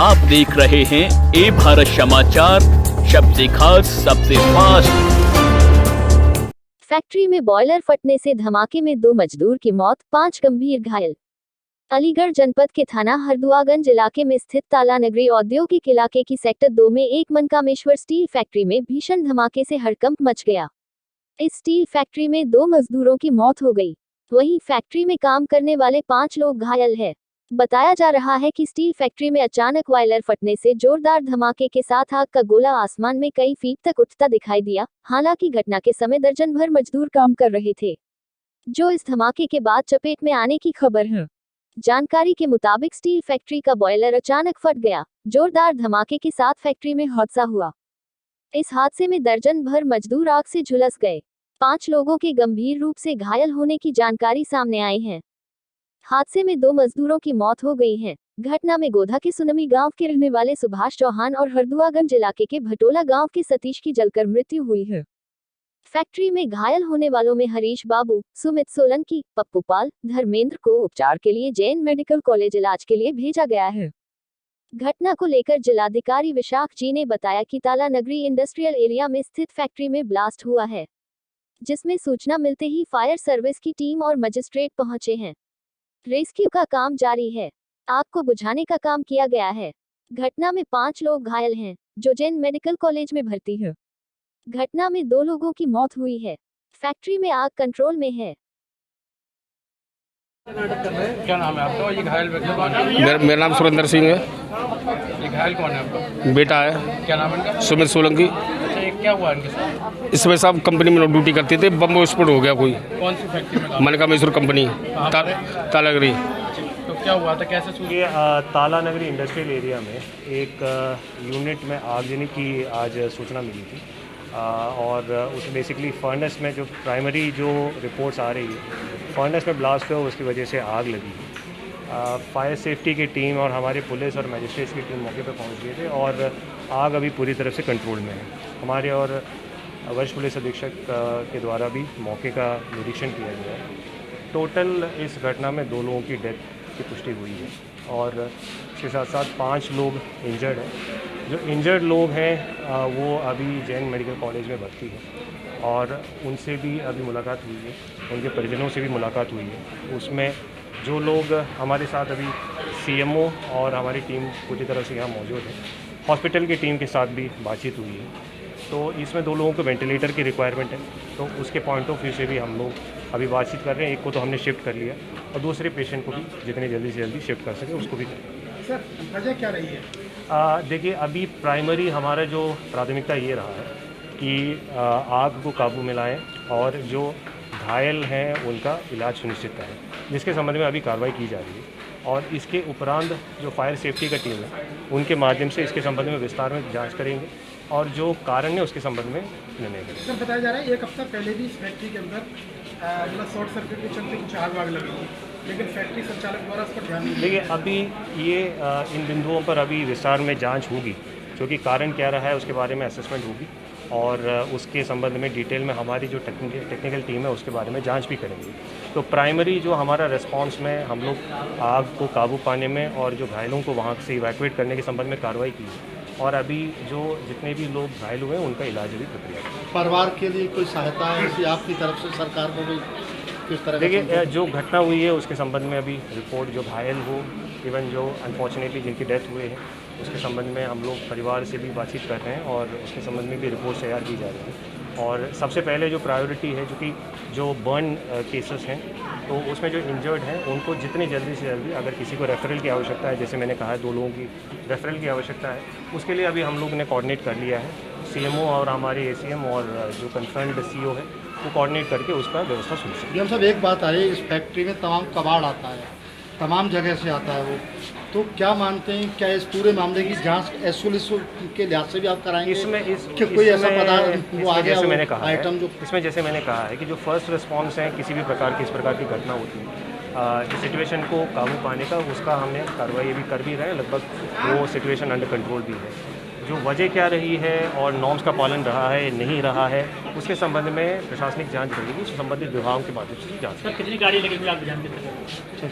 आप देख रहे हैं ए भारत समाचार, सबसे खास सबसे फास्ट। फैक्ट्री में बॉयलर फटने से धमाके में 2 मजदूर की मौत, 5 गंभीर घायल। अलीगढ़ जनपद के थाना हरदुआगंज इलाके में स्थित तालानगरी औद्योगिक इलाके की सेक्टर 2 में एक मनकामेश्वर स्टील फैक्ट्री में भीषण धमाके से हड़कंप मच गया। इस स्टील फैक्ट्री में 2 मजदूरों की मौत हो गई, वहीं फैक्ट्री में काम करने वाले 5 लोग घायल हैं। बताया जा रहा है कि स्टील फैक्ट्री में अचानक बॉयलर फटने से जोरदार धमाके के साथ आग का गोला आसमान में कई फीट तक उठता दिखाई दिया। हालांकि घटना के समय दर्जन भर मजदूर काम कर रहे थे, जो इस धमाके के बाद चपेट में आने की खबर है। जानकारी के मुताबिक स्टील फैक्ट्री का बॉयलर अचानक फट गया। जोरदार धमाके के साथ फैक्ट्री में हादसा हुआ। इस हादसे में दर्जन भर मजदूर आग से झुलस गए। 5 लोगों के गंभीर रूप से घायल होने की जानकारी सामने आई है। हादसे में 2 मजदूरों की मौत हो गई है। घटना में गोधा के सुनमी गांव के रहने वाले सुभाष चौहान और हरदुआगंज इलाके के भटोला गांव के सतीश की जलकर मृत्यु हुई है। फैक्ट्री में घायल होने वालों में हरीश बाबू, सुमित सोलंकी, पप्पू पाल, धर्मेंद्र को उपचार के लिए जैन मेडिकल कॉलेज इलाज के लिए भेजा गया है। घटना को लेकर जिलाधिकारी विशाख जी ने बताया कि तालानगरी इंडस्ट्रियल एरिया में स्थित फैक्ट्री में ब्लास्ट हुआ है, जिसमें सूचना मिलते ही फायर सर्विस की टीम और मजिस्ट्रेट पहुंचे हैं। रेस्क्यू का काम जारी है। आग को बुझाने का काम किया गया है। घटना में 5 लोग घायल हैं, जो जैन मेडिकल कॉलेज में भर्ती है। घटना में 2 लोगों की मौत हुई है। फैक्ट्री में आग कंट्रोल में है। क्या नाम है आपका? ये घायल व्यक्ति कौन है? मेरा नाम सुरेंद्र सिंह है। ये घायल कौन है आपका? बेटा है। क्या नाम है इनका? सुमित सोलंकी। अच्छा, ये क्या हुआ इनके साथ? इसमें साहब कंपनी में ड्यूटी करते थे, बम विस्फोट हो गया कोई। कौन सी फैक्ट्री में काम? मनकामेश्वर कंपनी तालानगरी। तो क्या हुआ था, कैसे शुरू? ये तालानगरी इंडस्ट्रियल एरिया में एक यूनिट में आगजनी की आज सूचना मिली थी और उस बेसिकली फर्नेस में जो प्राइमरी जो रिपोर्ट्स आ रही है, फर्नेस में ब्लास्ट हुआ, उसकी वजह से आग लगी। फायर सेफ्टी की टीम और हमारे पुलिस और मजिस्ट्रेट्स की टीम मौके पर पहुंच गए थे और आग अभी पूरी तरह से कंट्रोल में है। हमारे और वरिष्ठ पुलिस अधीक्षक के द्वारा भी मौके का निरीक्षण किया गया है। टोटल इस घटना में 2 लोगों की डेथ की पुष्टि हुई है और इसके साथ साथ 5 लोग इंजर्ड हैं। जो इंजर्ड लोग हैं वो अभी जैन मेडिकल कॉलेज में भर्ती है और उनसे भी अभी मुलाकात हुई है, उनके परिजनों से भी मुलाकात हुई है। उसमें जो लोग हमारे साथ अभी सीएमओ और हमारी टीम पूरी तरह से यहाँ मौजूद है, हॉस्पिटल की टीम के साथ भी बातचीत हुई है। तो इसमें 2 लोगों को वेंटिलेटर की रिक्वायरमेंट है, तो उसके पॉइंट ऑफ व्यू से भी हम लोग अभी बातचीत कर रहे हैं। एक को तो हमने शिफ्ट कर लिया और दूसरे पेशेंट को भी जितने जल्दी से जल्दी शिफ्ट कर सके उसको भी करें। सर, वजह क्या रही है? देखिए, अभी प्राइमरी हमारा जो प्राथमिकता ये रहा है कि आग को काबू में लाएँ और जो घायल हैं उनका इलाज सुनिश्चित करें, जिसके संबंध में अभी कार्रवाई की जा रही है। और इसके उपरांत जो फायर सेफ्टी का टीम है, उनके माध्यम से इसके संबंध में विस्तार में जांच करेंगे और जो कारण है उसके संबंध में निर्णय करेंगे। सर, बताया जा रहा है 1 हफ्ता पहले भी इस फैक्ट्री के अंदर मतलब शॉर्ट सर्किट के चलते कुछ आग वाग लगी थी, लेकिन फैक्ट्री संचालक द्वारा उस पर ध्यान नहीं दिया। देखिए, अभी ये इन बिंदुओं पर अभी विस्तार में जांच होगी, क्योंकि कारण क्या रहा है उसके बारे में असेसमेंट होगी और उसके संबंध में डिटेल में हमारी जो टेक्निकल टीम है उसके बारे में जांच भी करेंगे। तो प्राइमरी जो हमारा रिस्पांस में हम लोग आग को काबू पाने में और जो घायलों को वहाँ से इवैक्यूएट करने के संबंध में कार्रवाई की है और अभी जो जितने भी लोग घायल हुए हैं उनका इलाज अभी प्रक्रिया है। परिवार के लिए कोई सहायता है ऐसी आपकी तरफ से सरकार को भी किस तरह? देखिए, जो घटना हुई है उसके संबंध में अभी रिपोर्ट, जो घायल हो, इवन जो अनफॉर्चुनेटली जिनकी डेथ हुए हैं, उसके संबंध में हम लोग परिवार से भी बातचीत कर रहे हैं और उसके संबंध में भी रिपोर्ट तैयार की जा रही है। और सबसे पहले जो प्रायोरिटी है, जो बर्न केसेस हैं, तो उसमें जो इंजर्ड हैं उनको जितनी जल्दी से जल्दी, अगर किसी को रेफरल की आवश्यकता है, जैसे मैंने कहा है 2 लोगों की रेफरल की आवश्यकता है, उसके लिए अभी हम लोग ने कोऑर्डिनेट कर लिया है। सीएमओ और हमारे एसीएम और जो कंसर्न्ड सीईओ है वो कोऑर्डिनेट करके उसका व्यवस्था सुनिश्चित। हम सब एक बात आ रही है, इस फैक्ट्री में तमाम कबाड़ आता है, तमाम जगह से आता है वो, तो क्या मानते हैं, क्या इस पूरे मामले की जांच एसओएस के लिहाज से भी आप कराएंगे? कोई ऐसा पदार्थ वो आ गया जैसे मैंने कहा आइटम जो इसमें, जैसे मैंने कहा है कि जो फर्स्ट रिस्पांस है किसी भी प्रकार की इस प्रकार की घटना होती है, इस सिचुएशन को काबू पाने का, उसका हमने कार्रवाई भी कर भी रहे हैं। लगभग वो सिचुएशन अंडर कंट्रोल भी है। जो वजह क्या रही है और नॉर्म्स का पालन रहा है नहीं रहा है, उसके संबंध में प्रशासनिक जांच रहेगी, संबंधित विभागों के माध्यम से जांच। कितनी गाड़ी लगी हुई आप जानते हैं?